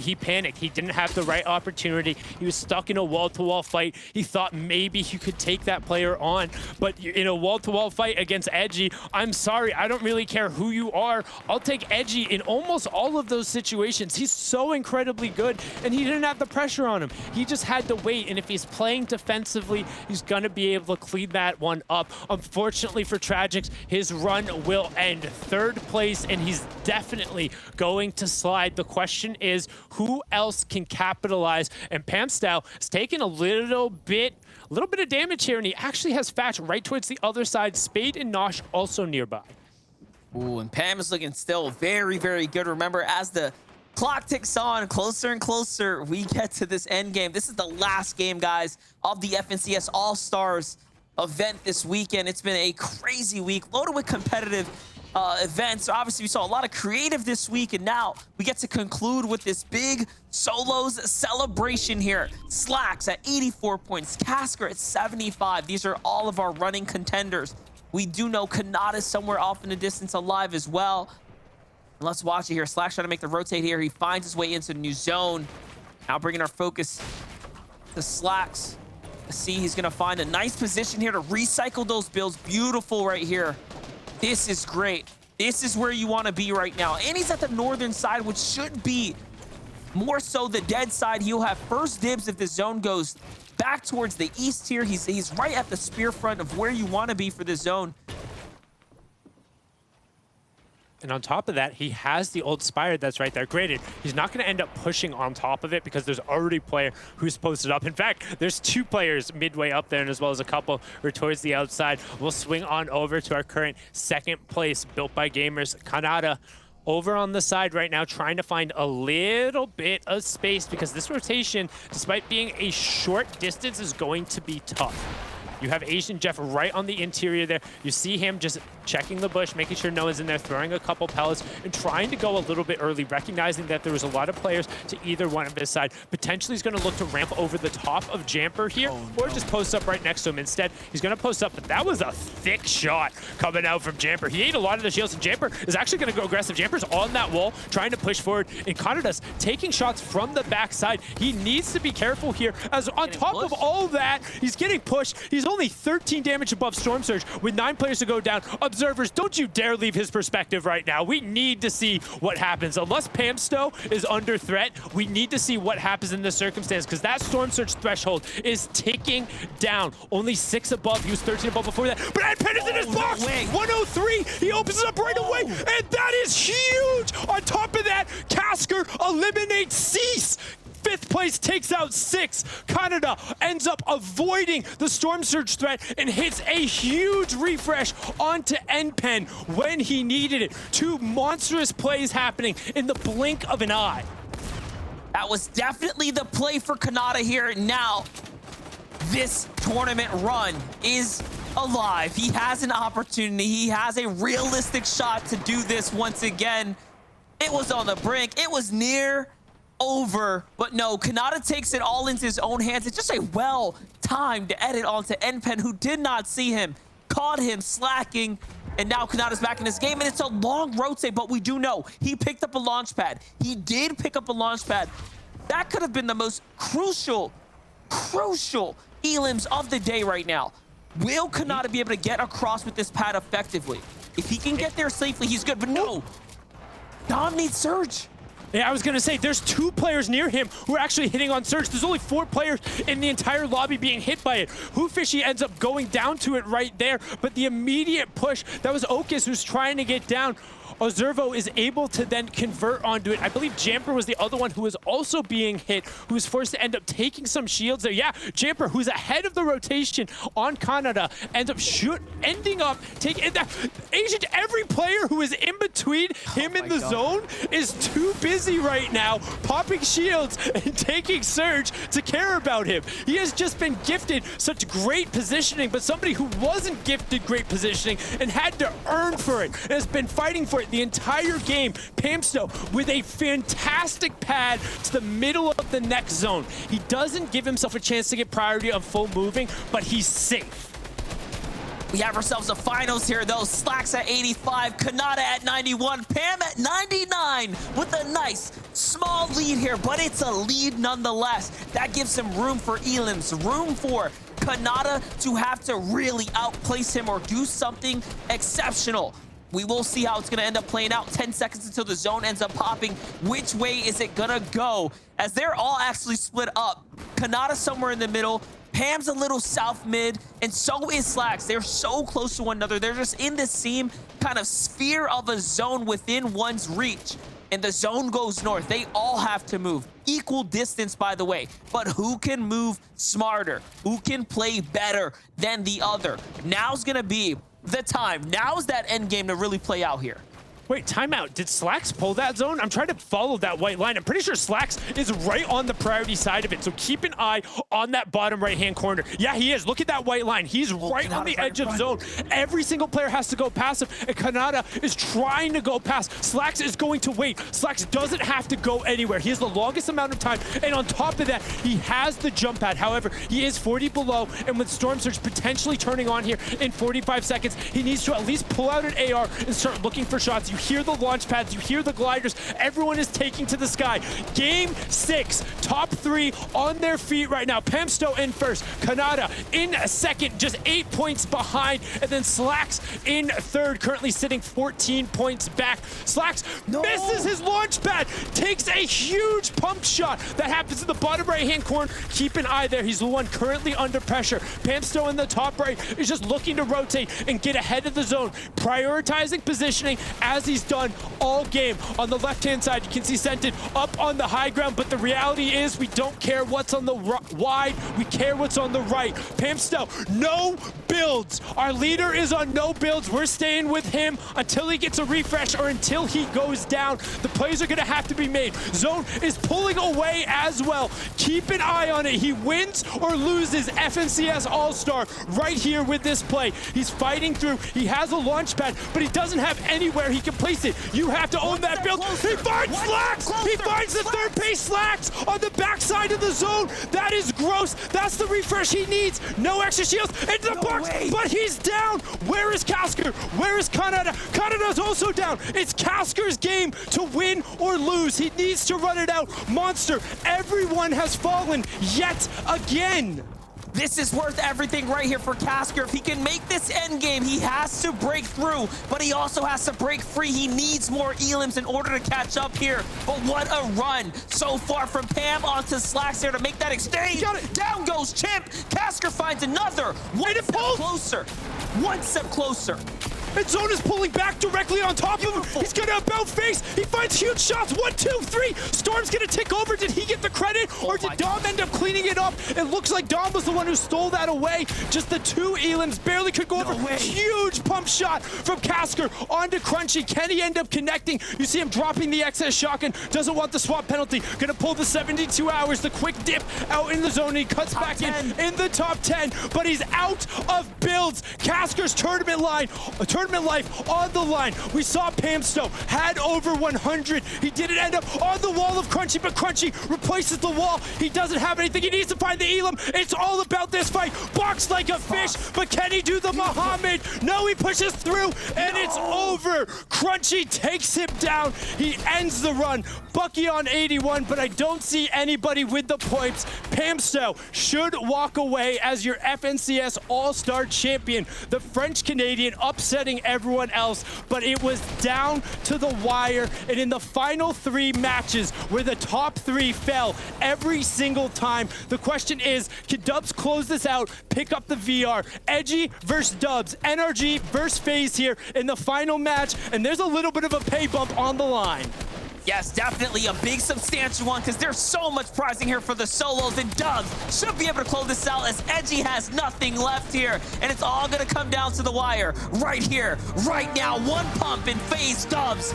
he panicked. He didn't have the right opportunity. He was stuck in a wall-to-wall fight. He thought maybe he could take that player on, but in a wall-to-wall fight against Edgy, I'm sorry, I don't really care who you are. I'll take Edgy in almost all of those situations. He's so incredibly good, and he didn't have the pressure on him. He just had to wait, and if he's playing defensively, he's gonna be able to clean that one up. Unfortunately for Tragics, his run will end third place, and he's definitely going to slide. The question is, who else can capitalize? And Pamstow is taking a little bit of damage here, and he actually has Fatch right towards the other side. Spade and Nosh also nearby. Ooh, and Pam is looking still very, very good. Remember, as the clock ticks on closer and closer, we get to this end game. This is the last game, guys, of the FNCS All-Stars event this weekend. It's been a crazy week, loaded with competitive events. So obviously, we saw a lot of creative this week, and now we get to conclude with this big solos celebration here. Slacks at 84 points, Casker at 75. These are all of our running contenders. We do know Kanata's somewhere off in the distance alive as well. And let's watch it here. Slacks trying to make the rotate here. He finds his way into the new zone. Now bringing our focus to Slacks. See, he's going to find a nice position here to recycle those builds. Beautiful right here. This is great. This is where you want to be right now. And he's at the northern side, which should be more so the dead side. He'll have first dibs if the zone goes back towards the east here. He's right at the spear front of where you want to be for the zone. And on top of that, he has the old Spire that's right there. Granted, he's not going to end up pushing on top of it because there's already a player who's posted up. In fact, there's two players midway up there, and as well as a couple who are towards the outside. We'll swing on over to our current second place, Built by Gamers, Kanata, over on the side right now, trying to find a little bit of space because this rotation, despite being a short distance, is going to be tough. You have Asian Jeff right on the interior there. You see him just checking the bush, making sure no one's in there, throwing a couple pellets, and trying to go a little bit early, recognizing that there was a lot of players to either one of his side. Potentially, he's going to look to ramp over the top of Jamper here, or just post up right next to him. Instead, he's going to post up, but that was a thick shot coming out from Jamper. He ate a lot of the shields, and Jamper is actually going to go aggressive. Jamper's on that wall, trying to push forward, and Kanada's taking shots from the backside. He needs to be careful here, as on top of all that, he's getting pushed. He's only 13 damage above Storm Surge with 9 players to go down. Observers, don't you dare leave his perspective right now. We need to see what happens. Unless Pamstow is under threat, we need to see what happens in this circumstance because that Storm Surge threshold is ticking down. Only 6 above. He was 13 above before that. But Pen is in his box. 103. He opens it up right away. And that is huge. On top of that, Casker eliminates Cease. 5th place takes out 6. Canada ends up avoiding the Storm Surge threat and hits a huge refresh onto NPen when he needed it. 2 monstrous plays happening in the blink of an eye. That was definitely the play for Kanata here. Now, this tournament run is alive. He has an opportunity. He has a realistic shot to do this once again. It was on the brink. It was near over, but no, Kanata takes it all into his own hands. It's just a well-timed edit onto NPen, who did not see him, caught him slacking, and now Kanata's back in this game, and it's a long rotate, but we do know he picked up a launch pad. He did pick up a launch pad. That could have been the most crucial elims of the day right now. Will Kanata be able to get across with this pad effectively? If he can get there safely, he's good, but no. Dom needs Surge. Yeah, I was going to say, there's 2 players near him who are actually hitting on Surge. There's only 4 players in the entire lobby being hit by it. Hoofishy ends up going down to it right there, but the immediate push, that was Okus who's trying to get down. Ozervo is able to then convert onto it. I believe Jamper was the other one who was also being hit, who was forced to end up taking some shields there. Yeah, Jamper, who's ahead of the rotation on Canada, ends up ending up taking that. Agent, every player who is in between him and the zone is too busy right now popping shields and taking Surge to care about him. He has just been gifted such great positioning, but somebody who wasn't gifted great positioning and had to earn for it and has been fighting for it the entire game. Pamstow with a fantastic pad to the middle of the next zone. He doesn't give himself a chance to get priority on full moving, but he's safe. We have ourselves a finals here, though. Slacks at 85, Kanata at 91, Pam at 99 with a nice small lead here, but it's a lead nonetheless. That gives him room for elims, room for Kanata to have to really outplace him or do something exceptional. We will see how it's going to end up playing out. 10 seconds until the zone ends up popping. Which way is it going to go? As they're all actually split up. Kanata somewhere in the middle. Pam's a little south mid, and so is Slacks. They're so close to one another. They're just in the same kind of sphere of a zone within one's reach. And the zone goes north. They all have to move. Equal distance, by the way. But who can move smarter? Who can play better than the other? Now's going to be the time. Now's that end game to really play out here. Wait, timeout. Did Slacks pull that zone? I'm trying to follow that white line. I'm pretty sure Slacks is right on the priority side of it. So keep an eye on that bottom right-hand corner. Yeah, he is. Look at that white line. He's right on the edge of zone. Every single player has to go past him, and Kanata is trying to go past. Slacks is going to wait. Slacks doesn't have to go anywhere. He has the longest amount of time, and on top of that, he has the jump pad. However, he is 40 below, and with Storm Surge potentially turning on here in 45 seconds, he needs to at least pull out an AR and start looking for shots. You hear the launch pads, you hear the gliders, everyone is taking to the sky. Game 6, top 3 on their feet right now. Pamsto in first, Kanata in second, just 8 points behind, and then Slacks in third, currently sitting 14 points back. Slacks misses his launch pad, takes a huge pump shot that happens in the bottom right-hand corner. Keep an eye there. He's the one currently under pressure. Pamsto in the top right is just looking to rotate and get ahead of the zone, prioritizing positioning as he's done all game. On the left-hand side, you can see Sentin up on the high ground, but the reality is we don't care what's on the wide, we care what's on the right. Pamsto, no builds. Our leader is on no builds. We're staying with him until he gets a refresh or until he goes down. The plays are going to have to be made. Zone is pulling away as well. Keep an eye on it. He wins or loses FNCS All-Star right here with this play. He's fighting through. He has a launch pad, but he doesn't have anywhere he can place it. You have to own that build. He finds Slacks! He finds the third base Slacks on the backside of the zone. That is gross. That's the refresh he needs. No extra shields into the box, but he's down. Where is Casker? Where is Kanata? Kanata's also down. It's Casker's game to win or lose. He needs to run it out. Monster, everyone has fallen yet again. This is worth everything right here for Casker. If he can make this end game, he has to break through, but he also has to break free. He needs more elims in order to catch up here. But what a run so far from Pam onto Slacks there to make that exchange. Down goes Chimp. Casker finds another. One step closer. One step closer. And Zone is pulling back directly on top of him. He's gonna about face. He finds huge shots. 1, 2, 3. Storm's gonna tick over. Did he get the credit, or did Dom end up cleaning it up? It looks like Dom was the one who stole that away. Just the 2 elims barely could go over. Huge pump shot from Casker onto Crunchy. Can he end up connecting? You see him dropping the excess shotgun. Doesn't want the swap penalty. Gonna pull the 72 hours. The quick dip out in the zone. And he cuts back in the top 10, but he's out of builds. Casker's tournament life on the line. We saw Pamsto had over 100. He didn't end up on the wall of Crunchy, but Crunchy replaces the wall. He doesn't have anything. He needs to find the elim. It's all about this fight. Boxed like a fish, but can he do the Muhammad? No, he pushes through, and it's over. Crunchy takes him down. He ends the run. Bucky on 81, but I don't see anybody with the points. Pamsto should walk away as your FNCS All-Star champion. The French-Canadian upsetting everyone else, but it was down to the wire, and in the final 3 matches where the top 3 fell every single time, the question is, can Dubs close this out, pick up the VR? Edgy versus Dubs, NRG versus FaZe here in the final match, and there's a little bit of a pay bump on the line. Yes, definitely a big substantial one, because there's so much prizing here for the solos, and Dubs should be able to close this out as Edgy has nothing left here, and it's all going to come down to the wire right here, right now. One pump in FaZe Dubs.